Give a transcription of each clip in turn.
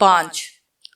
5।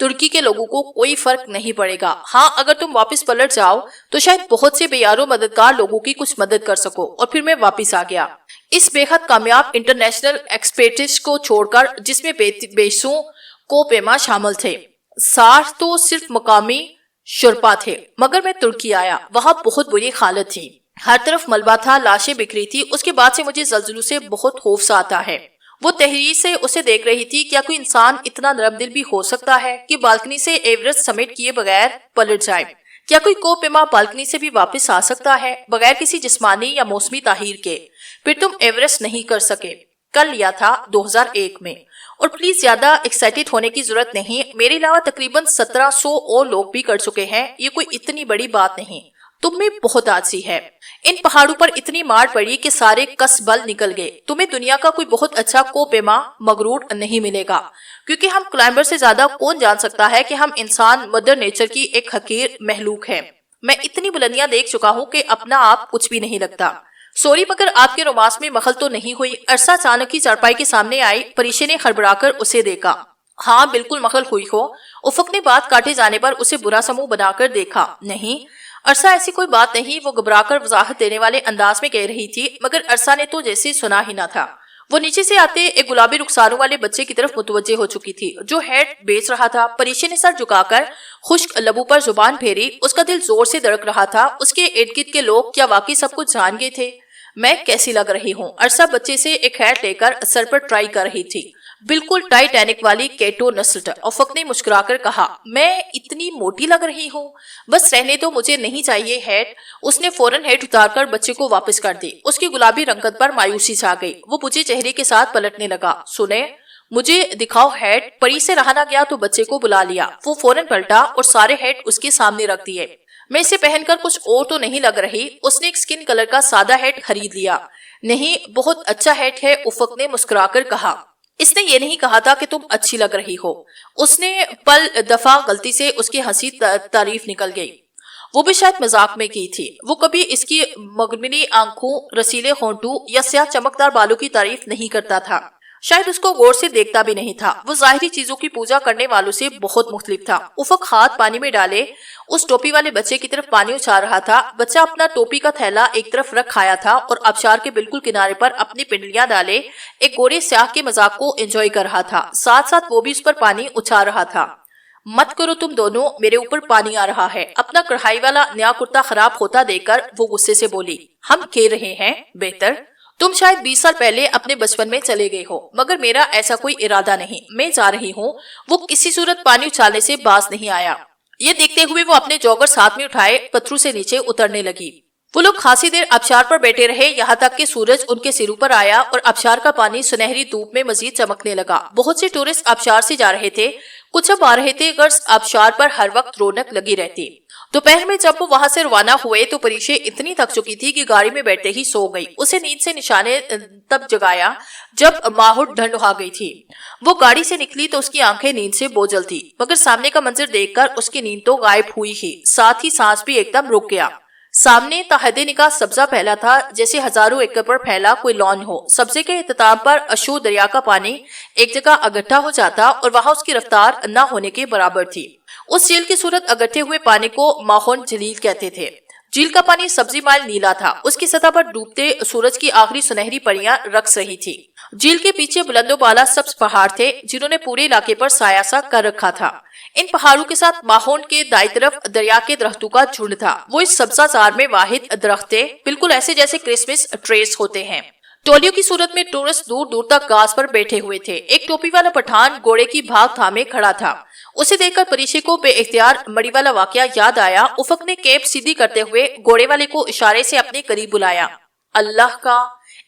ترکی کے لوگوں کو کوئی فرق نہیں پڑے گا. ہاں اگر تم واپس پلٹ جاؤ تو شاید بہت سے بے یار و مددگار لوگوں کی کچھ مدد کر سکو. اور پھر میں واپس آ گیا اس بے حد کامیاب انٹرنیشنل ایکسپیڈیشن کو چھوڑ کر جس میں بیسوں کو پیما شامل تھے. 60 تو صرف مقامی شرپا تھے. مگر میں ترکی آیا. وہاں بہت بری حالت تھی. ہر طرف ملبہ تھا, لاشیں بکھری تھی. اس کے بعد سے مجھے زلزلوں سے بہت خوف سا آتا ہے. وہ تحریر سے اسے دیکھ رہی تھی. کیا کوئی انسان اتنا نرم دل بھی ہو سکتا ہے کہ بالکنی سے ایورسٹ سمٹ کیے بغیر پلٹ جائے؟ کیا کوئی کو پیما بالکنی سے بھی واپس آ سکتا ہے بغیر کسی جسمانی یا موسمی تاثیر کے؟ پھر تم ایورسٹ نہیں کر سکے. کر لیا تھا 2001 میں. اور پلیز زیادہ ایکسائٹڈ ہونے کی ضرورت نہیں. میرے علاوہ تقریباً 1700 اور لوگ بھی کر چکے ہیں. یہ کوئی اتنی بڑی بات نہیں. تم میں بہت عاجزی ہے. ان پہاڑوں پر اتنی مار پڑی کہ سارے کس بل نکل گئے. تمہیں دنیا کا کوئی بہت اچھا کو پیما مغرور نہیں ملے گا, کیونکہ ہم کلائمبر سے زیادہ کون جان سکتا ہے کہ ہم انسان مدر نیچر کی ایک حقیر مخلوق ہے. میں اتنی بلندیاں دیکھ چکا ہوں کہ اپنا آپ کچھ بھی نہیں لگتا. سوری مگر آپ کے رومانس میں مخل تو نہیں ہوئی؟ عرصہ اچانک ہی چارپائی کے سامنے آئی. پریشے نے خڑبڑا کر اسے دیکھا. ہاں بالکل مخل ہوئی ہو. افق نے بات کاٹے جانے پر اسے برا سمو بنا کر دیکھا. نہیں عرصہ ایسی کوئی بات نہیں. وہ گھبرا کر وضاحت دینے والے انداز میں کہہ رہی تھی. مگر عرصہ نے تو جیسے سنا ہی نہ تھا. وہ نیچے سے آتے ایک گلابی رخساروں والے بچے کی طرف متوجہ ہو چکی تھی جو ہیٹ بیچ رہا تھا. پریشے نے سر جھکا کر خشک لبوں پر زبان پھیری. اس کا دل زور سے دھڑک رہا تھا. اس کے ارد گرد کے لوگ کیا واقعی سب کچھ جان گئے تھے؟ میں کیسی لگ رہی ہوں؟ عرصہ بچے سے ایک ہیٹ لے کر سر پر ٹرائی کر رہی تھی. بالکل ٹائٹینک والی کیٹو نسل. افق نے مسکرا کر کہا. میں اتنی موٹی لگ رہی ہوں؟ بس رہنے تو, مجھے نہیں چاہیے ہیٹ. اس نے فوراً ہیٹ اتار کر بچے کو واپس کر دی. اس کی گلابی رنگت پر مایوسی چھا گئی. وہ بجھے چہرے کے ساتھ پلٹنے لگا. سنیں مجھے دکھاؤ ہیٹ. پری سے رہا نہ گیا تو بچے کو بلا لیا. وہ فوراً پلٹا اور سارے ہیٹ اس کے سامنے رکھ دیے. میں اسے پہن کر کچھ اور تو نہیں لگ رہی؟ اس نے ایک سکن کلر کا سادہ ہیٹ خرید لیا. نہیں بہت اچھا ہیٹ ہے, افق نے مسکرا کر کہا. اس نے یہ نہیں کہا تھا کہ تم اچھی لگ رہی ہو. اس نے پل دفعہ غلطی سے اس کی ہنسی تعریف نکل گئی. وہ بھی شاید مذاق میں کی تھی. وہ کبھی اس کی مغملی آنکھوں, رسیلے ہونٹوں یا سیاہ چمکدار بالوں کی تعریف نہیں کرتا تھا. شاید اس کو غور سے دیکھتا بھی نہیں تھا. وہ ظاہری چیزوں کی پوجا کرنے والوں سے بہت مختلف تھا. افق ہاتھ پانی میں ڈالے اس ٹوپی والے بچے کی طرف پانی اچھال رہا تھا. بچہ اپنا ٹوپی کا تھیلا ایک طرف رکھ آیا تھا اور آبشار کے بالکل کنارے پر اپنی پنڈلیاں ڈالے ایک گورے سیاہ کے مذاق کو انجوائے کر رہا تھا. ساتھ ساتھ وہ بھی اس پر پانی اچھال رہا تھا. مت کرو تم دونوں, میرے اوپر پانی آ رہا ہے. اپنا کڑھائی والا نیا کرتا خراب ہوتا دیکھ کر وہ غصے سے بولی. ہم کھیل رہے ہیں بہتر. تم شاید 20 سال پہلے اپنے بچپن میں چلے گئے ہو, مگر میرا ایسا کوئی ارادہ نہیں. میں جا رہی ہوں. وہ کسی صورت پانی اچھالنے سے باز نہیں آیا. یہ دیکھتے ہوئے وہ اپنے جوگر ساتھ میں اٹھائے پتھروں سے نیچے اترنے لگی. وہ لوگ خاصی دیر آبشار پر بیٹھے رہے یہاں تک کہ سورج ان کے سروں پر آیا اور آبشار کا پانی سنہری دھوپ میں مزید چمکنے لگا. بہت سے ٹورسٹ آبشار سے جا رہے تھے, کچھ اب آ رہے تھے. غرض آبشار پر ہر وقت رونق لگی رہتی. دوپہر میں جب وہ وہاں سے روانہ ہوئے تو پریشے اتنی تھک چکی تھی کہ گاڑی میں بیٹھتے ہی سو گئی. اسے نیند سے نشانے تب جگایا جب ماہور ڈھنڈ آ گئی تھی. وہ گاڑی سے نکلی تو اس کی آنکھیں نیند سے بوجھل تھی, مگر سامنے کا منظر دیکھ کر اس کی نیند تو غائب ہوئی ہی, ساتھ ہی سانس بھی ایک دم رک گیا. سامنے تحد نگاہ سبزہ پھیلا تھا جیسے ہزاروں ایکڑ پر پھیلا کوئی لان ہو. سبزے کے اختتام پر اشو دریا کا پانی ایک جگہ اکٹھا ہو جاتا اور وہاں اس کی رفتار نہ ہونے کے برابر تھی. اس جھیل کی صورت اکٹھے ہوئے پانی کو ماہون جلیل کہتے تھے. جھیل کا پانی سبزی مائل نیلا تھا. اس کی سطح پر ڈوبتے سورج کی آخری سنہری پریاں رقص رہی تھی. جھیل کے پیچھے بلند و بالا سبز پہاڑ تھے جنہوں نے پورے علاقے پر سایہ سا کر رکھا تھا. ان پہاڑوں کے ساتھ ماہون کے دائیں طرف دریا کے درختوں کا جھنڈ تھا. وہ اس سبزہ زار میں واحد درخت تھے, بالکل ایسے جیسے کرسمس ٹریز ہوتے ہیں. ٹولیوں کی صورت میں ٹورسٹ دور دور تک گھاس پر بیٹھے ہوئے تھے. ایک ٹوپی والا پٹھان گھوڑے کی بھاگ تھامے کھڑا تھا. اسے دیکھ کر پریشے کو بے اختیار مڑی والا واقعہ یاد آیا. افق نے کیپ سیدھی کرتے ہوئے گھوڑے والے کو اشارے سے اپنے قریب بلایا. اللہ کا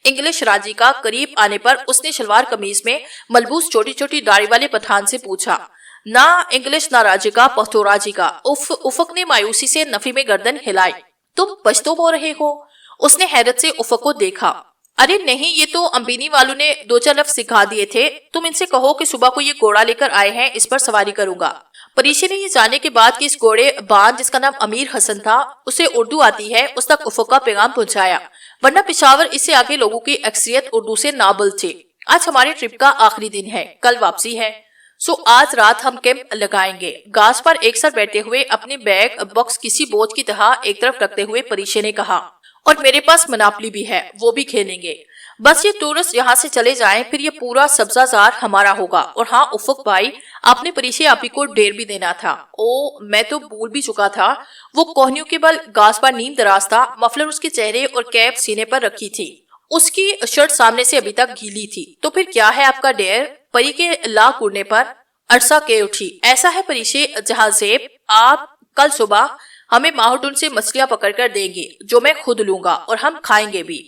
انگلش راجی کا قریب آنے پر اس نے شلوار قمیض میں ملبوس چھوٹی چھوٹی داڑھی والے پٹھان سے پوچھا. نہ انگلش نہ راجی کا, پختو راجی کا. افق نے مایوسی سے نفی میں گردن ہلائی. تم پشتو بول رہے ہو؟ اس نے حیرت سے افق کو دیکھا. ارے نہیں, یہ تو امبینی والوں نے 2-4 لفظ سکھا دیے تھے. تم ان سے کہو کہ صبح کو یہ گھوڑا لے کر آئے ہیں, اس پر سواری کروں گا. پریشے نے یہ جاننے کے بعد کہ اس گھوڑے بان جس کا نام امیر حسن تھا اسے اردو آتی ہے, اس تک افق کا پیغام پہنچایا. ورنہ پشاور اس سے آگے لوگوں کی اکثریت اردو سے نابلد تھے. آج ہمارے ٹرپ کا آخری دن ہے, کل واپسی ہے. آج رات ہم کیمپ لگائیں گے، گھاس پر ایک ساتھ بیٹھے ہوئے اپنے بیگ باکس کسی بوجھ کی طرح ایک طرف رکھتے ہوئے پریشے نے کہا، اور میرے پاس مناپلی بھی ہے، وہ بھی کھیلیں گے۔ بس یہ ٹورسٹ یہاں سے چلے جائیں، پھر یہ پورا سبزہ زار ہمارا ہوگا۔ اور ہاں افق بھائی، آپ نے پریشے آپی کو ڈیر بھی دینا تھا۔ میں تو بھول بھی چکا تھا۔ وہ کوہنیوں کے بل گھاس پر نیم دراز تھا، مفلر اس کے چہرے اور کیپ سینے پر رکھی تھی، اس کی شرٹ سامنے سے ابھی تک گیلی تھی۔ تو پھر کیا ہے آپ کا ڈیر؟ پری کے لا اڑنے پر عرصہ کے اٹھی۔ ایسا ہے پریشے جہاں زیب، آپ کل صبح ہمیں ماہوڈن سے مچھلیاں پکڑ کر دیں گے، جو میں خود لوں گا، اور ہم کھائیں گے بھی۔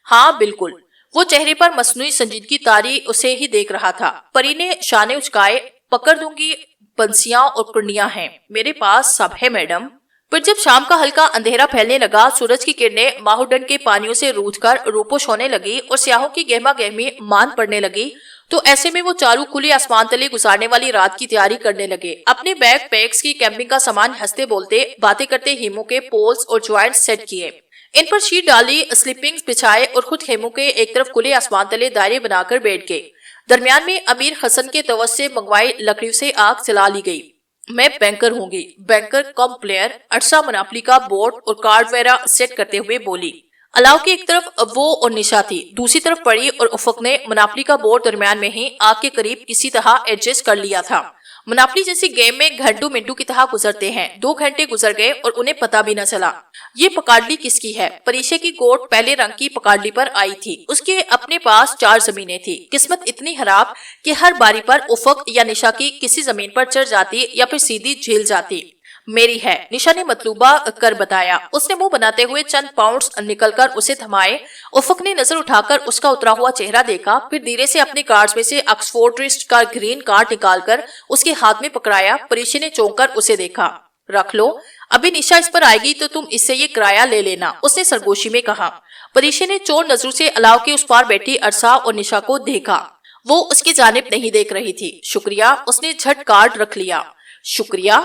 ہاں بالکل۔ وہ چہرے پر مصنوعی سنجیدگی طاری اسے ہی دیکھ رہا تھا۔ پری نے شانے اچکائے، پکڑ دوں گی، بنسیاں اور کنڈیاں ہیں میرے پاس، سب ہے میڈم۔ پھر جب شام کا ہلکا اندھیرا پھیلنے لگا، سورج کی کرنیں ماہوڈن کے پانیوں سے روٹ کر روپوش ہونے لگی اور سیاہوں کی گہما گہمی مان پڑنے لگی، تو ایسے میں وہ چاروں کھلے آسمان تلے گزارنے والی رات کی تیاری کرنے لگے۔ اپنے بیگ پیکس کی کیمپنگ کا سامان ہنستے بولتے باتیں کرتے ہیمو کے پولز اور جوائنٹ سیٹ کیے، ان پر شیٹ ڈالی، سلیپنگز بچھائے اور خود خیموں کے ایک طرف کھلے آسمان تلے دائرے بنا کر بیٹھ گئے۔ درمیان میں امیر حسن کے توسط سے منگوائی لکڑیوں سے آگ جلا لی گئی۔ میں بینکر ہوں گی، بینکر کم پلیئر، عرصہ مناپلی کا بورڈ اور کارڈ وغیرہ سیٹ کرتے ہوئے بولی۔ علاؤ کی ایک طرف وہ اور نشا تھی، دوسری طرف پڑی اور افق نے مناپلی کا بورڈ درمیان میں ہی آگ کے قریب کسی طرح ایڈجسٹ کر لیا تھا۔ مناپلی جیسی گیم میں گھنٹوں منٹوں کی طرح گزرتے ہیں، 2 گھنٹے گزر گئے اور انہیں پتہ بھی نہ چلا۔ یہ پکاڈلی کس کی ہے؟ پریشے کی گوٹ پہلے رنگ کی پکاڈلی پر آئی تھی، اس کے اپنے پاس 4 زمینیں تھی۔ قسمت اتنی خراب کہ ہر باری پر افق یا نشا کی کسی زمین پر چڑھ جاتی یا پھر سیدھی جھیل جاتی۔ میری ہے، نشا نے مطلوبہ کر بتایا۔ اس نے منہ بناتے ہوئے چند پاؤنڈز نکل کر اسے تھمائے۔ افق نے نظر اٹھا کر اس کا اترا ہوا چہرہ دیکھا، پھر دھیرے سے اپنے کارڈز میں سے آکسفورڈ ٹرسٹ کا گرین کارڈ نکال کر اس کے ہاتھ میں پکڑایا۔ پریشے نے چونک کر اسے دیکھا۔ رکھ لو، ابھی نشا اس پر آئے گی تو تم اس سے یہ کرایہ لے لینا، اس نے سرگوشی میں کہا۔ پریشے نے چور نظروں سے علاؤ کے اس پار بیٹھی عرصہ اور نشا کو دیکھا، وہ اس کی جانب نہیں دیکھ رہی تھی۔ شکریہ، اس نے جھٹ کارڈ رکھ لیا۔ شکریہ۔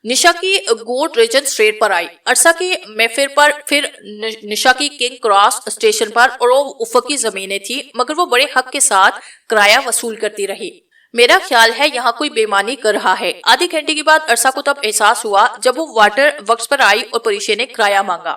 نشا کی گوٹ ریجن اسٹریٹ پر آئی، عرصہ کی میفیر پر، پھر نشا کی کنگ کراس اسٹیشن پر، اور وہ افق کی زمینیں تھی، مگر وہ بڑے حق کے ساتھ کرایہ وصول کرتی رہی۔ میرا خیال ہے یہاں کوئی بے ایمانی کر رہا ہے۔ آدھے گھنٹے کے بعد عرصہ کو تب احساس ہوا جب وہ واٹر ورکس پر آئی اور پریشے نے کرایہ مانگا۔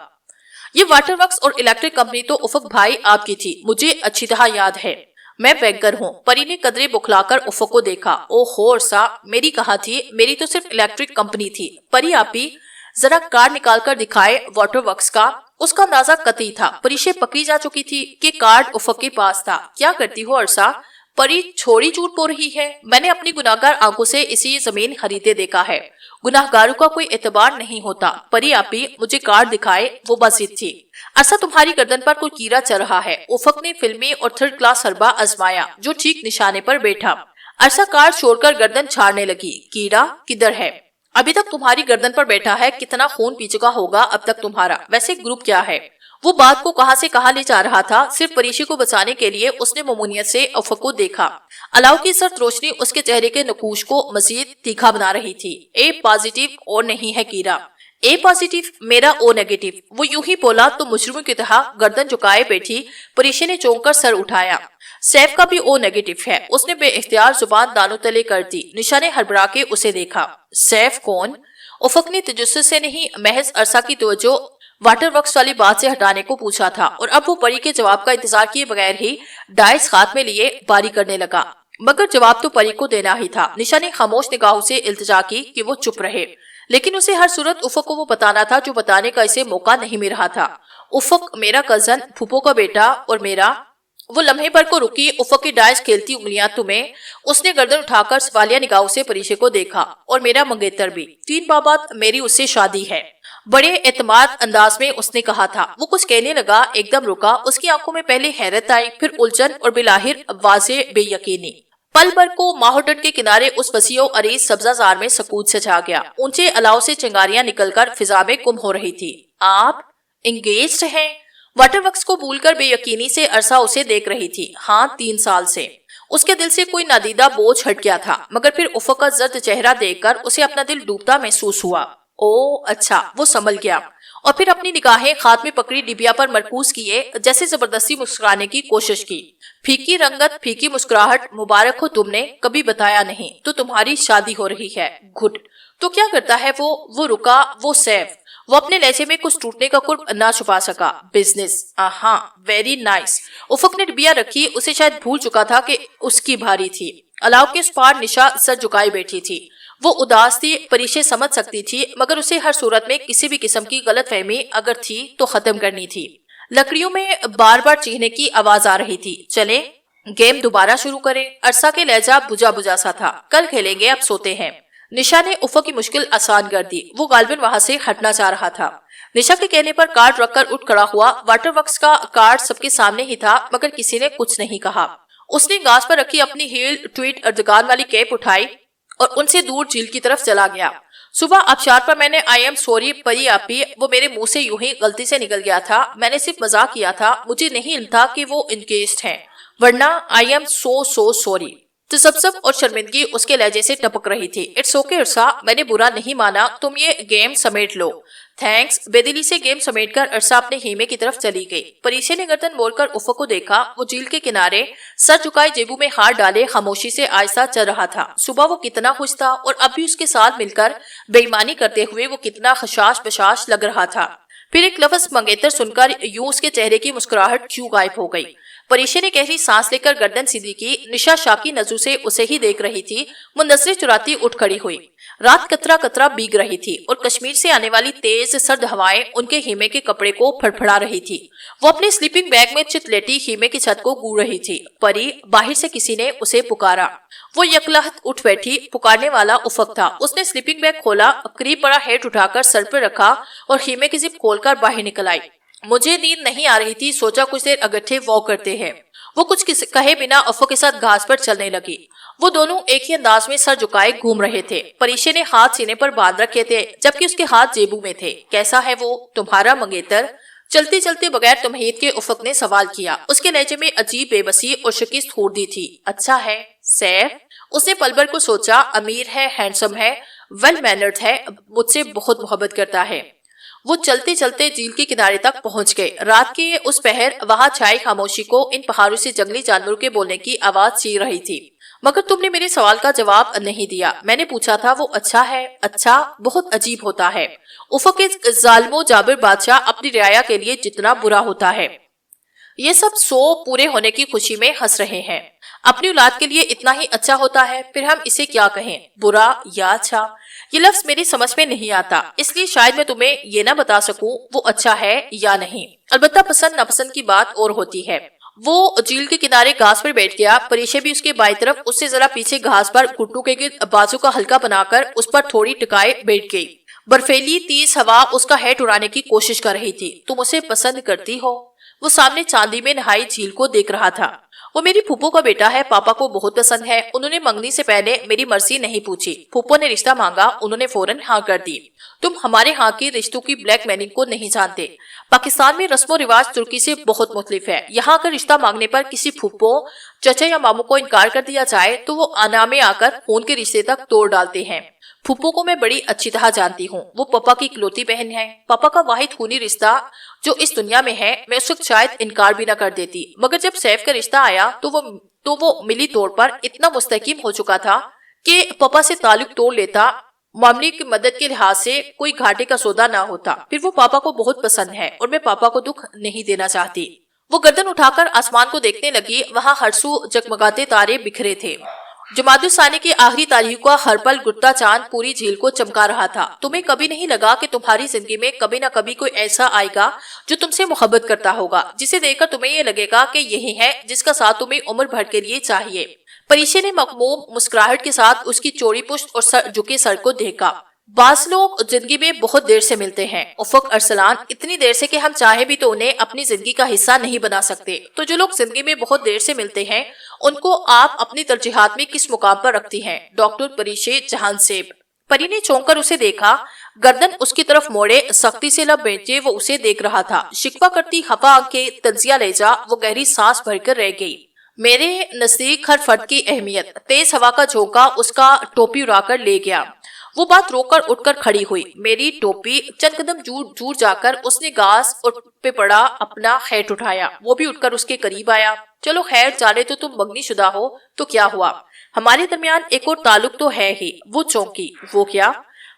یہ واٹر ورکس اور الیکٹرک کمپنی تو افق بھائی آپ کی تھی، مجھے اچھی طرح یاد ہے۔ میں بینکر ہوں۔ پری نے قدرے بکھلا کر افق کو دیکھا۔ او ہو عرصہ، میری کہا تھی، میری تو صرف الیکٹرک کمپنی تھی۔ پری آپی ذرا کارڈ نکال کر دکھائے واٹر ورکس کا۔ اس کا اندازہ قطعی تھا، پریشے پکڑی جا چکی تھی کہ کارڈ افق کے پاس تھا۔ کیا کرتی ہو عرصہ؟ پری چھوڑی جھوٹ بول رہی ہے، میں نے اپنی گناہگار آنکھوں سے اسی زمین خریدے دیکھا ہے۔ گناہگاروں کا کوئی اعتبار نہیں ہوتا۔ پری آپی مجھے کارڈ دکھائے، وہ بسیط تھی۔ عرصہ تمہاری گردن پر کوئی کیڑا چل رہا ہے۔ افق نے فلمی اور 3rd کلاس حربہ آزمایا جو ٹھیک نشانے پر بیٹھا۔ عرصہ کارڈ چھوڑ کر گردن چھاڑنے لگی۔ کیڑا کدھر ہے؟ ابھی تک تمہاری گردن پر بیٹھا ہے، کتنا خون پی چکا ہوگا اب تک تمہارا۔ ویسے گروپ کیا ہے؟ وہ بات کو کہاں سے کہاں لے جا رہا تھا، صرف پریشے کو بچانے کے لیے اس نے ممنونیت سے افق کو دیکھا۔ علاؤ کی سرد روشنی اس کے چہرے کے نقوش کو مزید تیکھا بنا رہی تھی۔ اے پازیٹیو اور نہیں ہے کیڑا۔ اے پازیٹیو، میرا او نیگیٹو۔ وہ یوں ہی بولا تو مجرموں کی طرح گردن جھکائے بیٹھی۔ پریشے نے چونک کر سر اٹھایا۔ سیف کا بھی او نیگیٹو ہے، اس نے بے اختیار زبان دانوں تلے کر دی۔ نشا نے ہڑبڑا کے اسے دیکھا۔ سیف کون؟ افق نے تجسس سے نہیں، محض عرصہ کی توجہ واٹر ورکس والی بات سے ہٹانے کو پوچھا تھا، اور اب وہ پری کے جواب کا انتظار کیے بغیر ہی ڈائس ہاتھ میں لیے باری کرنے لگا۔ مگر جواب تو پری کو دینا ہی تھا۔ نشا نے خاموش نگاہوں سے التجا کی کہ وہ چپ رہے، لیکن اسے ہر صورت افق کو وہ بتانا تھا جو بتانے کا اسے موقع نہیں مل رہا تھا۔ افق میرا کزن، پھوپھو کا بیٹا، اور میرا۔ وہ لمحے پر کو رکی، افق کی ڈائس کھیلتی انگلیاں تمہیں۔ اس نے گردن اٹھا کر سوالیہ نگاہوں سے پریشے کو دیکھا۔ اور میرا منگیتر بھی، 3 بابات میری اس سے شادی ہے، بڑے اعتماد انداز میں اس نے کہا تھا۔ وہ کچھ کہنے لگا، ایک دم رکا، اس کی آنکھوں میں پہلے حیرت آئی، پھر الجھن اور بالآخر واضح بے یقینی۔ پل بھر کو ماہوڈن کے کنارے اس وسیع و عریض سبزہ زار میں سکوت سے چھا گیا۔ اونچے علاؤ سے چنگاریاں نکل کر فضا میں گم ہو رہی تھی۔ آپ انگیجڈ ہیں؟ واٹر ورکس کو بھول کر بے یقینی سے عرصہ اسے دیکھ رہی تھی۔ ہاں، 3 سال سے۔ اس کے دل سے کوئی نادیدہ بوجھ ہٹ گیا تھا، مگر پھر افق کا زرد چہرہ دیکھ کر اسے اپنا دل ڈوبتا محسوس ہوا۔ او اچھا، وہ سنبھل گیا۔ اور پھر اپنی نگاہیں ہاتھ میں پکڑی ڈبیا پر مرکوز کیے جیسے زبردستی مسکرانے کی کوشش کی. پھیکی رنگت پھیکی مسکراہٹ. مبارک ہو, تم نے کبھی بتایا نہیں تو تمہاری شادی ہو رہی ہے. گڈ. تو کیا کرتا ہے وہ رکا. وہ سیف. وہ اپنے لہجے میں کچھ ٹوٹنے کا قرب نہ چھپا سکا. بزنس. ہاں, ویری نائس. افق نے ڈبیا رکھی. اسے شاید بھول چکا تھا کہ اس کی بھاری تھی. الاؤ کے اس پار نشا سر جھکائے بیٹھی تھی. وہ اداس تھی. پریشے سمجھ سکتی تھی مگر اسے ہر صورت میں کسی بھی قسم کی غلط فہمی اگر تھی تو ختم کرنی تھی. لکڑیوں میں بار بار چیخنے کی آواز آ رہی تھی. چلیں گیم دوبارہ شروع کریں. عرصہ کے لہجہ بجا بجا سا تھا. کل کھیلیں گے, اب سوتے ہیں. نشا نے افق کی مشکل آسان کر دی. وہ غالباً وہاں سے ہٹنا چاہ رہا تھا. نشا کے کہنے پر کارڈ رکھ کر اٹھ کھڑا ہوا. واٹر ورکس کا کارڈ سب کے سامنے ہی تھا مگر کسی نے کچھ نہیں کہا. اس نے گاس پر رکھی اپنی ہیل ٹویٹ اردگان والی کیپ اٹھائی اور ان سے دور جھیل کی طرف چلا گیا. صبح آبشار پر میں نے آئی ایم سوری پری آپی, وہ میرے منہ سے یوں ہی غلطی سے نکل گیا تھا. میں نے صرف مزاق کیا تھا. مجھے نہیں علم تھا کہ وہ انگیجڈ ہیں, ورنہ آئی ایم سو سوری. تسبسب اور شرمندگی اس کے لہجے سے ٹپک رہی تھی. اٹس اوکے عرصہ, میں نے برا نہیں مانا. تم یہ گیم سمیٹ لو. تھینکس. بے دلی سے گیم سمیٹ کر عرصہ اپنے خیمے کی طرف چلی گئی. پریشے نے گردن موڑ کر افق کو دیکھا. وہ جھیل کے کنارے سر جھکائے جیبوں میں ہاتھ ڈالے خاموشی سے آہستہ چل رہا تھا. صبح وہ کتنا خوش تھا اور اب بھی اس کے ساتھ مل کر بے ایمانی کرتے ہوئے وہ کتنا خشاش بشاش لگ رہا تھا. پھر ایک لفظ منگیتر سن کر یوں اس کے چہرے کی مسکراہٹ کیوں غائب ہو گئی. پریشے نے گہری سانس لے کر گردن سیدھی کی. نشا شاکی نظروں سے اسے ہی دیکھ رہی تھی. وہ نظریں چراتی اٹھ کھڑی ہوئی. رات قطرہ قطرہ بیگ رہی تھی اور کشمیر سے آنے والی تیز سرد ہوائیں ان کے خیمے کے کپڑے کو پھڑپھڑا رہی تھی. وہ اپنے سلیپنگ بیگ میں چت لیٹی خیمے کی چھت کو گون رہی تھی. پری, باہر سے کسی نے اسے پکارا. وہ یکلہت اٹھ بیٹھی. پکارنے والا افق تھا. اس نے سلیپنگ بیگ کھولا, قریب بڑا ہیٹ اٹھا کر سر پر رکھا اور خیمے کی زپ کھول کر باہر نکل آئی. مجھے نیند نہیں آ رہی تھی. سوچا کچھ دیر اگٹھے واک کرتے ہیں. وہ کچھ کہے بنا افق کے ساتھ گھاس پر چلنے لگی. وہ دونوں ایک ہی انداز میں سر جھکائے گھوم رہے تھے. پریشے نے ہاتھ سینے پر باندھ رکھے تھے جبکہ اس کے ہاتھ جیبوں میں تھے. کیسا ہے وہ تمہارا منگیتر؟ چلتے چلتے بغیر تمہید کے افق نے سوال کیا. اس کے لہجے میں عجیب بے بسی اور شکست خوردی تھی. اچھا ہے سیف. اس نے پل بھر کو سوچا. امیر ہے, ہینڈسم ہے, ویل مینرڈ ہے, مجھ سے بہت محبت کرتا ہے. وہ چلتے چلتے جھیل کے کنارے تک پہنچ گئے. رات کے اس پہر وہاں چھائی خاموشی کو ان پہاڑوں سے جنگلی جانوروں کے بولنے کی آواز چیر رہی تھی. مگر تم نے میرے سوال کا جواب نہیں دیا. میں نے پوچھا تھا وہ اچھا ہے. اچھا بہت عجیب ہوتا ہے. افق کے ظالم و جابر بادشاہ اپنی رعایا کے لیے جتنا برا ہوتا ہے. یہ سب 100 پورے ہونے کی خوشی میں ہنس رہے ہیں. اپنی اولاد کے لیے اتنا ہی اچھا ہوتا ہے. پھر ہم اسے کیا کہیں, برا یا اچھا؟ یہ لفظ میری سمجھ میں نہیں آتا, اس لیے شاید میں تمہیں یہ نہ بتا سکوں وہ اچھا ہے یا نہیں. البتہ پسند ناپسند کی بات اور ہوتی ہے. وہ جھیل کے کنارے گھاس پر بیٹھ گیا. پریشے بھی اس کے بائیں طرف اس سے ذرا پیچھے گھاس پر گھٹنوں کے گرد بازو کا ہلکا بنا کر اس پر تھوڑی ٹکائے بیٹھ گئی. برفیلی تیز ہوا اس کا ہیٹ اڑانے کی کوشش کر رہی تھی. تم اسے پسند کرتی ہو؟ وہ سامنے چاندی میں نہائی جھیل کو دیکھ رہا تھا. وہ میری پھوپھو کا بیٹا ہے. پاپا کو بہت پسند ہے. انہوں نے منگنی سے پہلے میری مرضی نہیں پوچھی. پھوپھو نے رشتہ مانگا, انہوں نے فوراً ہاں کر دی. تم ہمارے ہاں کی رشتوں کی بلیک میننگ کو نہیں جانتے. پاکستان میں رسم و رواج ترکی سے بہت مختلف ہے. یہاں اگر رشتہ مانگنے پر کسی پھوپھو, چچا یا ماموں کو انکار کر دیا جائے تو وہ آنا میں آ کر خون کے رشتے تک توڑ ڈالتے ہیں. پھوپھو کو میں بڑی اچھی طرح جانتی ہوں. وہ پاپا کی اکلوتی بہن ہے, پاپا کا واحد خونی رشتہ جو اس دنیا میں ہے. میں اس وقت شاید انکار بھی نہ کر دیتی, مگر جب سیف کا رشتہ آیا تو وہ ملی طور پر اتنا مستحکم ہو چکا تھا کہ پاپا سے تعلق توڑ لیتا. معاملے کی مدد کے لحاظ سے کوئی گھاٹے کا سودا نہ ہوتا. پھر وہ پاپا کو بہت پسند ہے اور میں پاپا کو دکھ نہیں دینا چاہتی. وہ گردن اٹھا کر آسمان کو دیکھنے لگی. وہاں ہر سو جگمگاتے تارے بکھرے تھے. جمادی الثانی کی آخری تاریخ کا ہر پل گرتا چاند پوری جھیل کو چمکا رہا تھا. تمہیں کبھی نہیں لگا کہ تمہاری زندگی میں کبھی نہ کبھی کوئی ایسا آئے گا جو تم سے محبت کرتا ہوگا, جسے دیکھ کر تمہیں یہ لگے گا کہ یہی ہے جس کا ساتھ تمہیں عمر بھر کے لیے چاہیے. پریشے نے مغموم مسکراہٹ کے ساتھ اس کی چوڑی پشت اور جھکے سر کو دیکھا. بعض لوگ زندگی میں بہت دیر سے ملتے ہیں افق ارسلان, اتنی دیر سے کہ ہم چاہیں بھی تو انہیں اپنی زندگی کا حصہ نہیں بنا سکتے. تو جو لوگ زندگی میں بہت دیر سے ملتے ہیں ان کو آپ اپنی ترجیحات میں کس مقام پر رکھتی ہیں؟ ڈاکٹر پریشے جہان سیب. پری نے چونک کر اسے دیکھا. گردن اس کی طرف موڑے, سختی سے لب بیٹھے وہ اسے دیکھ رہا تھا. شکوہ کرتی ہوا کے تنزیہ لہجہ. وہ گہری سانس بھر کر رہ گئی. میرے نزدیک ہر فرد کی اہمیت. تیز ہوا کا جھونکا اس کا ٹوپی اڑا کر لے گیا. وہ بات روک کر اٹھ کر کھڑی ہوئی. میری ٹوپی چند قدم دور جا کر اس نے گھاس پہ پڑا اپنا ہیٹ اٹھایا. وہ بھی اٹھ کر اس کے قریب آیا. چلو خیر جانے تو تم منگنی شدہ ہو تو کیا ہوا, ہمارے درمیان ایک اور تعلق تو ہے ہی. وہ چونکی. وہ کیا؟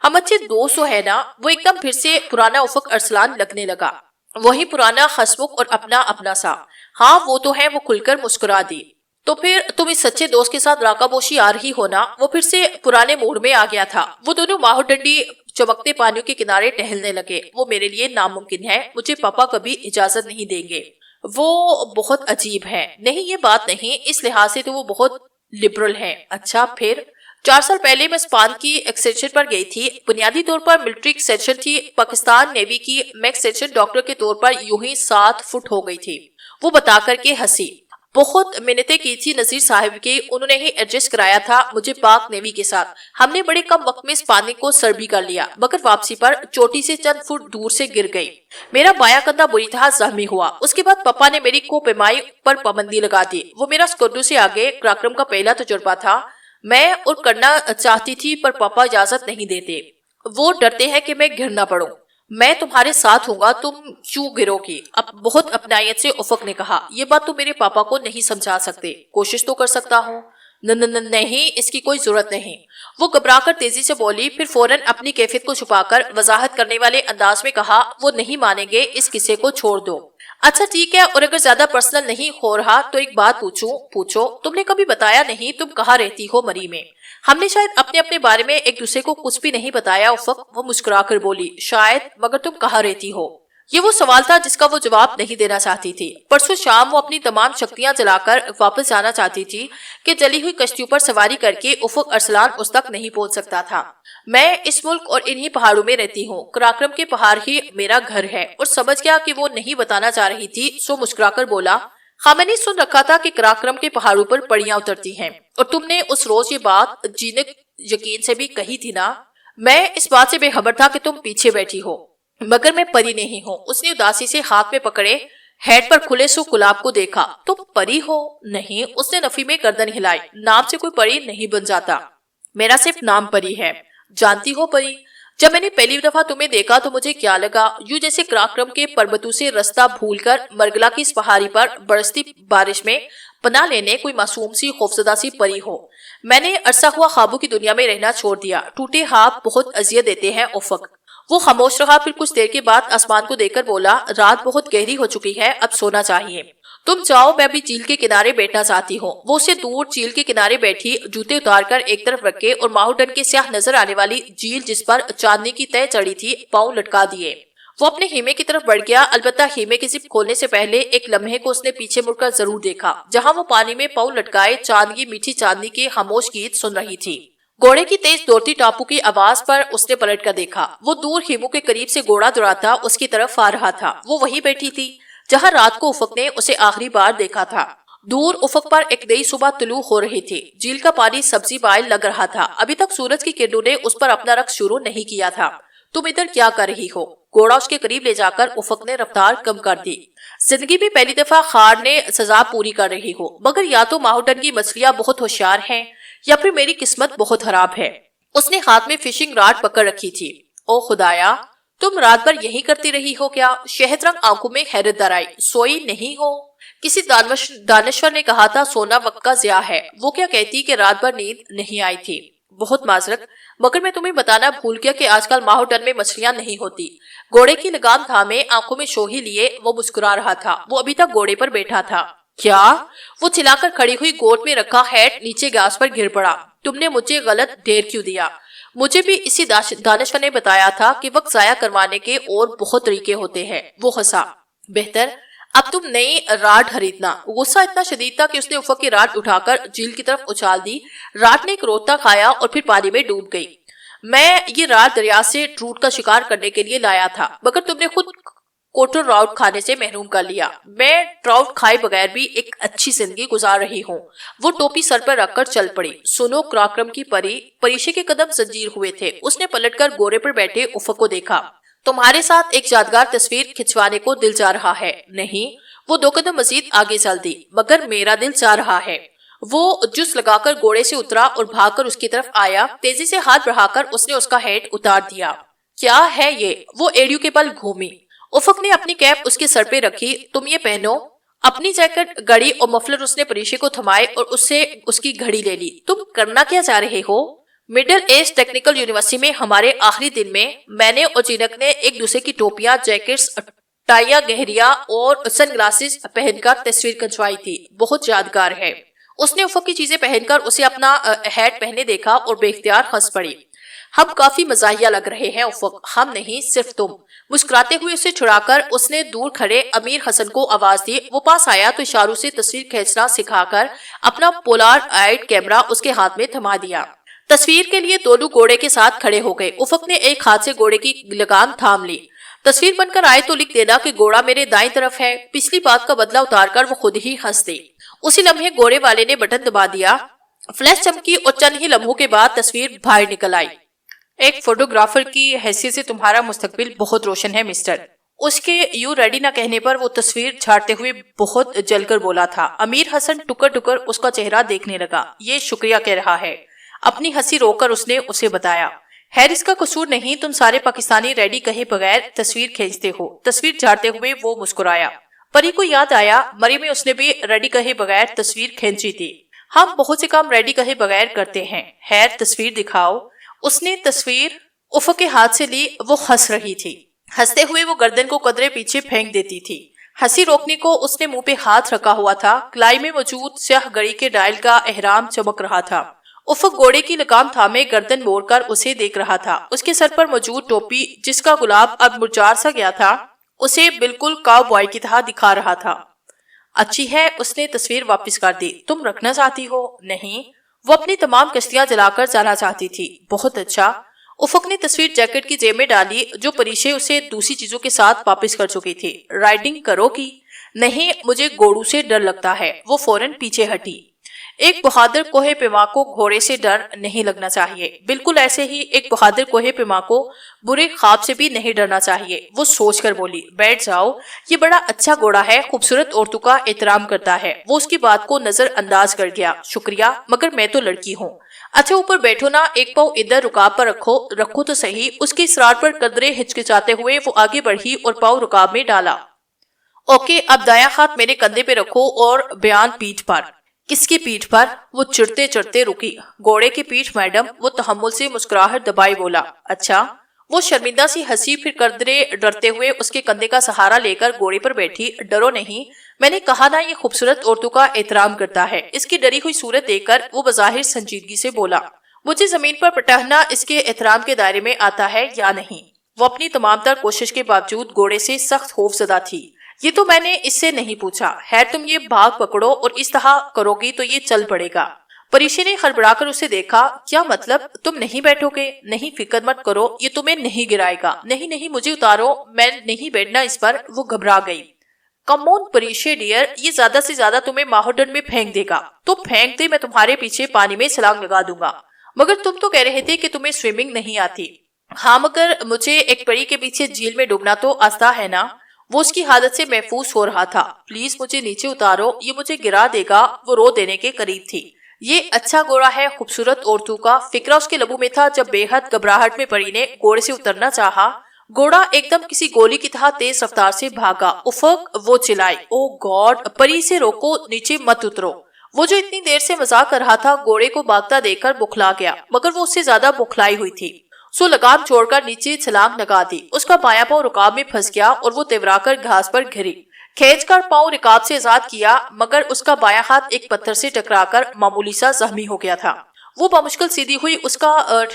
ہم اچھے دوست تو ہے نا. وہ ایک دم پھر سے پرانا افق ارسلان لگنے لگا, وہی پرانا ہسمکھ اور اپنا سا. ہاں وہ تو ہے. وہ کھل کر مسکرا دی. تو پھر تم اس سچے دوست کے ساتھ راکا بوشی آ رہی ہو نا. وہ پھر سے پرانے موڑ میں آ گیا تھا. وہ دونوں ماہو ڈنڈی چمکتے پانیوں کے کنارے ٹہلنے لگے. وہ میرے لیے ناممکن ہے, مجھے پاپا کبھی اجازت نہیں دیں گے. وہ بہت عجیب ہے. نہیں یہ بات نہیں, اس لحاظ سے تو وہ بہت لبرل ہے. اچھا پھر؟ 4 سال پہلے میں اسپان کی ایکسٹینشن پر گئی تھی. بنیادی طور پر ملٹری ایکسٹینشن تھی. پاکستان نیوی کی میں ایکسٹینشن ڈاکٹر کے طور پر یوں ہی 7 فٹ ہو گئی تھی. وہ بتا کر کے ہنسی. بہت منتیں کی تھی نذیر صاحب کی, انہوں نے ہی ایڈجسٹ کرایا تھا مجھے پاک نیوی کے ساتھ. ہم نے بڑے کم وقت میں اسپانی کو سر بھی کر لیا, مگر واپسی پر چوٹی سے چند فٹ دور سے گر گئی. میرا بایاں کندھا بری طرح زخمی ہوا. اس کے بعد پاپا نے میری کو پیمائی پر پابندی لگا دی. وہ میرا اسکردو سے آگے کراکرم کا پہلا تجربہ تھا. میں اور کرنا چاہتی تھی پر پاپا اجازت نہیں دیتے. وہ ڈرتے ہیں کہ میں گر نہ پڑوں. میں تمہارے ساتھ ہوں گا, تم کیوں گرو گی؟ اب بہت اپنائیت سے افق نے کہا. یہ بات تم میرے پاپا کو نہیں سمجھا سکتے. کوشش تو کر سکتا ہوں. نہیں, اس کی کوئی ضرورت نہیں. وہ گھبرا کر تیزی سے بولی, پھر فوراً اپنی کیفیت کو چھپا کر وضاحت کرنے والے انداز میں کہا, وہ نہیں مانیں گے, اس قصے کو چھوڑ دو. اچھا ٹھیک ہے, اور اگر زیادہ پرسنل نہیں ہو رہا تو ایک بات پوچھو. تم نے کبھی بتایا نہیں تم کہاں رہتی ہو مری میں. ہم نے شاید اپنے بارے میں ایک دوسرے کو کچھ بھی نہیں بتایا افق. وہ مسکرا کر بولی, شاید, مگر تم کہاں رہتی ہو؟ یہ وہ سوال تھا جس کا وہ جواب نہیں دینا چاہتی تھی. پرسوں شام وہ اپنی تمام شکتیاں جلا کر واپس جانا چاہتی تھی کہ جلی ہوئی کشتیوں پر سواری کر کے افق ارسلان اس تک نہیں پہنچ سکتا تھا. میں اس ملک اور انہی پہاڑوں میں رہتی ہوں. کراکرم کے پہاڑ ہی میرا گھر ہے. اور سمجھ گیا کہ وہ نہیں بتانا چاہ رہی تھی, سو مسکرا کر بولا, ہاں میں نے سن رکھا تھا کہ کراکرم کے پہاڑوں پر پڑیاں اترتی ہیں, اور تم نے اس روز یہ بات جینک یقین سے بھی کہی تھی نا. میں اس بات سے بے خبر تھا کہ تم پیچھے بیٹھی ہو, مگر میں پری نہیں ہوں. اس نے اداسی سے ہاتھ میں پکڑے ہیڈ پر کھلے سو گلاب کو دیکھا. تم پری ہو؟ نہیں. اس نے نفی میں گردن ہلائی. نام سے کوئی پری نہیں بن جاتا, میرا صرف نام پری ہے. جانتی ہو پری, جب میں نے پہلی دفعہ تمہیں دیکھا تو مجھے کیا لگا, یوں جیسے کراکرم کے پربتوں سے رستہ بھول کر مرگلا کی اس پہاڑی پر برستی بارش میں پناہ لینے کوئی معصوم سی خوفزدہ سی پری ہو. میں نے عرصہ ہوا خوابوں کی دنیا میں رہنا چھوڑ دیا. ٹوٹے خواب بہت اذیت دیتے ہیں افق. وہ خاموش رہا, پھر کچھ دیر کے بعد آسمان کو دیکھ کر بولا, رات بہت گہری ہو چکی ہے, اب سونا چاہیے. تم جاؤ, میں بھی جھیل کے کنارے بیٹھنا چاہتی ہوں. وہ اسے دور جھیل کے کنارے بیٹھی, جوتے اتار کر ایک طرف رکھے اور ماہو ڈن کے سیاہ نظر آنے والی جھیل جس پر چاندنی کی تہ چڑھی تھی پاؤں لٹکا دیے. وہ اپنے خیمے کی طرف بڑھ گیا, البتہ خیمے کی زپ کھولنے سے پہلے ایک لمحے کو اس نے پیچھے مڑ کر ضرور دیکھا, جہاں وہ پانی میں پاؤں لٹکائے چاندنی میٹھی چاندنی کے خاموش گیت سن رہی تھی. گھوڑے کی تیز دوڑتی ٹاپو کی آواز پر اس نے پلٹ کر دیکھا. وہ دور خیموں کے قریب سے گھوڑا دوڑاتا اس کی طرف آ رہا تھا. وہ وہی بیٹھی تھی جہاں رات کو افق نے اسے آخری بار دیکھا تھا. دور افق پر ایک نئی صبح طلوع ہو رہی تھی. جھیل کا پانی سبزی بائل لگ رہا تھا. ابھی تک سورج کی کرنوں نے اس پر اپنا رقص شروع نہیں کیا تھا. تم ادھر کیا کر رہی ہو؟ گھوڑا اس کے قریب لے جا کر افق نے رفتار کم کر دی. زندگی میں پہلی دفعہ خار نے سزا پوری کر رہی ہو, مگر یا تو ماہو ڈن کی مچھلیاں بہت ہوشیار ہیں یا پھر میری قسمت بہت خراب ہے. اس نے ہاتھ میں فشنگ راڈ پکڑ رکھی تھی. او خدایا, تم رات بھر یہی کرتی رہی ہو کیا؟ شہد رنگ آنکھوں میں حیرت در آئی. سوئی نہیں ہو؟ کسی دانشور نے کہا تھا سونا وقت کا ضیاع ہے. وہ کیا کہتی کہ رات بھر نیند نہیں آئی تھی. بہت معذرت, مگر میں تمہیں بتانا بھول گیا کہ آج کل ماہو ڈن میں مچھلیاں نہیں ہوتی. گھوڑے کی لگام تھامے آنکھوں میں شوہی لیے وہ مسکرا رہا تھا. وہ ابھی تک گھوڑے پر بیٹھا تھا. کیا؟ وہ چلا کر کھڑی ہوئی گود میں رکھا ہیٹ نیچے گھاس پر گر پڑا. تم نے مجھے غلط ڈھیر کیوں دیا؟ مجھے بھی اسی دانشور نے بتایا تھا کہ وقت ضائع کروانے کے اور بہت طریقے ہوتے ہیں. وہ ہنسا. بہتر, اب تم نئی راڈ خریدنا. غصہ اتنا شدید تھا کہ اس نے افق کی راڈ اٹھا کر جھیل کی طرف اچھال دی. راڈ نے ایک روتا کھایا اور پھر پانی میں ڈوب گئی. میں یہ راڈ دریا سے ٹروٹ کا شکار کرنے کے لیے لایا تھا, مگر تم نے خود کوٹر راؤٹ کھانے سے محروم کر لیا. میں ٹراؤٹ کھائے بغیر بھی ایک اچھی زندگی گزار رہی ہوں. وہ ٹوپی سر پر رکھ کر چل پڑی. سنو کراکرم کی پریشے کے قدم زنجیر ہوئے تھے. اس نے پلٹ کر گھوڑے پر بیٹھے افق کو دیکھا. تمہارے ساتھ ایک یادگار تصویر کھنچوانے کو دل چاہ رہا ہے. نہیں. وہ 2 قدم مزید آگے چل دی. مگر میرا دل چاہ رہا ہے. وہ جس لگا کر گھوڑے سے اترا اور بھاگ کر اس کی طرف آیا. تیزی سے ہاتھ بڑھا کر اس نے اس کا ہیڈ اتار دیا. کیا ہے یہ؟ وہ ایڑیوں کے بل گھومی. افق نے اپنی کیپ اس کے سر پہ رکھی. تم یہ پہنو. اپنی جیکٹ گھڑی اور مفلر اس نے پریشے کو تھمائے اور اس سے اس کی گھڑی لے لی. تم کرنا کیا چاہ رہے ہو؟ مڈل ایسٹ ٹیکنیکل یونیورسٹی میں ہمارے آخری دن میں نے اور جینک نے ایک دوسرے کی ٹوپیاں، جیکٹس، ٹائیاں، گہریاں اور سن گلاسز پہن کر تصویر کھنچوائی تھی. بہت یادگار ہے. اس نے افق کی چیزیں پہن کر اسے اپنا ہیٹ پہنے دیکھا اور بے اختیار ہنس پڑی. ہم کافی مزاحیہ لگ رہے ہیں افق. ہم نہیں، صرف تم. مسکراتے ہوئے اسے چھڑا کر اس نے دور کھڑے امیر حسن کو آواز دی. وہ پاس آیا تو اشاروں سے تصویر کھینچنا سکھا کر اپنا پولار آئڈ کیمرہ اس کے ہاتھ میں تھما دیا. تصویر کے لیے دونوں گھوڑے کے ساتھ کھڑے ہو گئے. افق نے ایک ہاتھ سے گھوڑے کی لگام تھام لی. تصویر بن کر آئے تو لکھ دینا کہ گھوڑا میرے دائیں طرف ہے. پچھلی بات کا بدلہ اتار کر وہ خود ہی ہنس دی. اسی لمحے گھوڑے والے نے بٹن دبا دیا. فلیش چمکی اور چند ہی لمحوں کے بعد تصویر باہر نکل آئی. ایک فوٹوگرافر کی حیثیت سے تمہارا مستقبل بہت روشن ہے مسٹر. اس کے یوں ریڈی نہ کہنے پر وہ تصویر جھاڑتے ہوئے بہت جل کر بولا تھا. امیر حسن ٹکر ٹکر اس کا چہرہ دیکھنے لگا. یہ شکریہ کہہ رہا ہے. اپنی ہنسی روک کر اس نے اسے بتایا. خیر اس کا قصور نہیں. تم سارے پاکستانی ریڈی کہے بغیر تصویر کھینچتے ہو. تصویر جھاڑتے ہوئے وہ مسکرایا. پری کو یاد آیا مری میں اس نے بھی ریڈی کہے بغیر تصویر کھینچی تھی. ہم بہت سے کام ریڈی کہے بغیر کرتے ہیں. خیر تصویر دکھاؤ. اس نے تصویر افق کے ہاتھ سے لی. وہ ہنس رہی تھی. ہنستے ہوئے وہ گردن کو قدرے پیچھے پھینک دیتی تھی. ہنسی روکنے کو اس نے منہ پہ ہاتھ رکھا ہوا تھا. کلائی میں موجود سیاہ گھڑی کے ڈائل کا احرام چمک رہا تھا. افق گھوڑے کی لگام تھامے گردن موڑ کر اسے دیکھ رہا تھا. اس کے سر پر موجود ٹوپی جس کا گلاب اب مرجھا سا گیا تھا اسے بالکل کاؤ بوائے کی طرح دکھا رہا تھا. اچھی ہے. اس نے تصویر واپس کر دی. تم رکھنا چاہتی ہو؟ نہیں. وہ اپنی تمام کشتیاں جلا کر جانا چاہتی تھی. بہت اچھا. افق نے تصویر جیکٹ کی جیب میں ڈالی جو پریشے اسے دوسری چیزوں کے ساتھ واپس کر چکی تھی. رائڈنگ کرو گی؟ نہیں مجھے گھوڑوں سے ڈر لگتا ہے. وہ فوراً پیچھے ہٹی. ایک بہادر کوہ پیما کو گھوڑے سے ڈر نہیں لگنا چاہیے. بالکل ایسے ہی ایک بہادر کوہ پیما کو برے خواب سے بھی نہیں ڈرنا چاہیے. وہ سوچ کر بولی. بیٹھ جاؤ. یہ بڑا اچھا گھوڑا ہے. خوبصورت عورتوں کا احترام کرتا ہے. وہ اس کی بات کو نظر انداز کر گیا. شکریہ مگر میں تو لڑکی ہوں. اچھا اوپر بیٹھو نا. ایک پاؤں ادھر رکاب پر رکھو تو صحیح. اس کی اصرار پر قدرے ہچکچاتے ہوئے وہ آگے بڑھی اور پاؤں رکاب میں ڈالا. اوکے اب دایاں ہاتھ میرے کندھے پہ رکھو اور بیان پیٹھ پر. کس کی پیٹھ پر؟ وہ چڑھتے چڑھتے رکی. گھوڑے کی پیٹھ میڈم. وہ تحمل سے مسکراہٹ دبائے بولا. اچھا. وہ شرمندہ سی ہنسی پھر قدرے ڈرتے ہوئے اس کے کندھے کا سہارا لے کر گھوڑے پر بیٹھی. ڈرو نہیں. میں نے کہا نا یہ خوبصورت عورتوں کا احترام کرتا ہے. اس کی ڈری ہوئی صورت دیکھ کر وہ بظاہر سنجیدگی سے بولا. مجھے زمین پر پٹہنا اس کے احترام کے دائرے میں آتا ہے یا نہیں؟ وہ اپنی تمام تر کوشش کے باوجود گھوڑے سے سخت خوف زدہ تھی. یہ تو میں نے اس سے نہیں پوچھا. خیر تم یہ بھاگ پکڑو اور اس طرح کرو گی تو یہ چل پڑے گا. پریشے نے ہڑبڑا کر اسے دیکھا. کیا مطلب؟ تم نہیں بیٹھو گے؟ نہیں فکر مت کرو یہ تمہیں نہیں گرائے گا. نہیں نہیں مجھے اتارو. میں نہیں بیٹھنا اس پر. وہ گھبرا گئی. کم آن پریشے ڈیئر. یہ زیادہ سے زیادہ تمہیں ماہوڈن میں پھینک دے گا. تو پھینک دے. میں تمہارے پیچھے پانی میں چھلانگ لگا دوں گا. مگر تم تو کہہ رہے تھے کہ تمہیں سوئمنگ نہیں آتی. ہاں مگر مجھے ایک پری کے پیچھے جھیل میں ڈوبنا تو آستا ہے نا. وہ اس کی حالت سے محفوظ ہو رہا تھا. پلیز مجھے نیچے اتارو. یہ مجھے گرا دے گا. وہ رو دینے کے قریب تھی. یہ اچھا گھوڑا ہے خوبصورت عورتوں کا. فکرہ اس کے لبوں میں تھا جب بے حد گھبراہٹ میں پری نے گھوڑے سے اترنا چاہا. گھوڑا ایک دم کسی گولی کی طرح تیز رفتار سے بھاگا. افق. وہ چلائی. او گاڈ. پری سے روکو. نیچے مت اترو. وہ جو اتنی دیر سے مذاق کر رہا تھا گھوڑے کو بھاگتا دیکھ کر بخلا گیا. مگر وہ اس سے زیادہ بخلائی ہوئی تھی. سو لگام چھوڑ کر نیچے چھلانگ لگا دی. اس کا بایاں پاؤں رکاب میں پھنس گیا اور وہ تیورا کر گھاس پر گھری. کھینچ کر پاؤں رکاب سے آزاد کیا مگر اس کا بایاں ہاتھ ایک پتھر سے ٹکرا کر معمولی سا زخمی ہو گیا تھا. وہ بمشکل سیدھی ہوئی. اس کا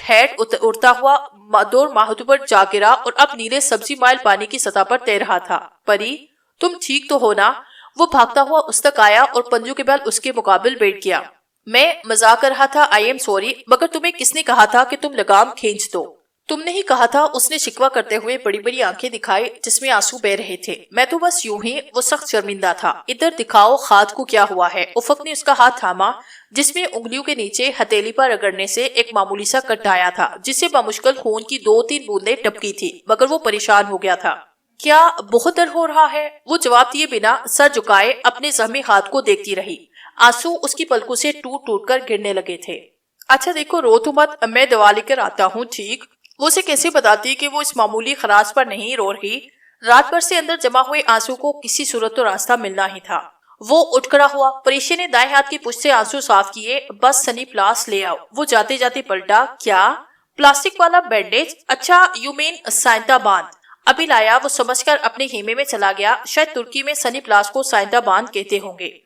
ہیڈ اڑتا ہوا دور ماہدو پر جا گرا اور اب نیلے سبزی مائل پانی کی سطح پر تیر رہا تھا. پری تم ٹھیک تو ہو نا؟ وہ بھاگتا ہوا اس تک آیا اور پنجوں کے بل اس کے مقابل بیٹھ گیا. میں مذاق کر رہا تھا. I am sorry. مگر تمہیں کس نے کہا تھا کہ تم لگام کھینچ دو؟ تم نے ہی کہا تھا. اس نے شکوہ کرتے ہوئے بڑی بڑی آنکھیں دکھائی جس میں آنسو بہ رہے تھے. میں تو بس یوں ہی. وہ سخت شرمندہ تھا. ادھر دکھاؤ ہاتھ کو کیا ہوا ہے. افق نے اس کا ہاتھ تھاما جس میں انگلیوں کے نیچے ہتھیلی پر رگڑنے سے ایک معمولی سا کٹ آیا تھا جس سے بمشکل خون کی 2-3 بوندیں ٹپکی تھی. مگر وہ پریشان ہو گیا تھا. کیا بہت درد ہو رہا ہے؟ وہ جواب دیے بنا سر جھکائے اپنے زخمی ہاتھ کو دیکھتی رہی. آنسو اس کی پلکوں سے ٹوٹ ٹوٹ کر گرنے لگے تھے۔ اچھا دیکھو، رو تو مت، میں دوا لے کر آتا ہوں، ٹھیک؟ وہ اسے کیسے بتاتی کہ وہ اس معمولی خراش پر نہیں رو رہی؟ رات بھر سے اندر جمع ہوئے آنسو کو کسی صورت و راستہ ملنا ہی تھا۔ وہ اٹھ کھڑا ہوا، پریشے نے دائیں ہاتھ کی پشت سے آنسو صاف کیے۔ بس سنی پلاس لے آؤ۔ وہ جاتے جاتے پلٹا، کیا؟ پلاسٹک والا بینڈیج؟ اچھا، یو مین سائنتا باندھ؟ ابھی لایا، وہ سمجھ کر اپنے خیمے میں چلا گیا۔ شاید ترکی میں سنی پلاس کو سائنتا باندھ کہتے ہوں گے۔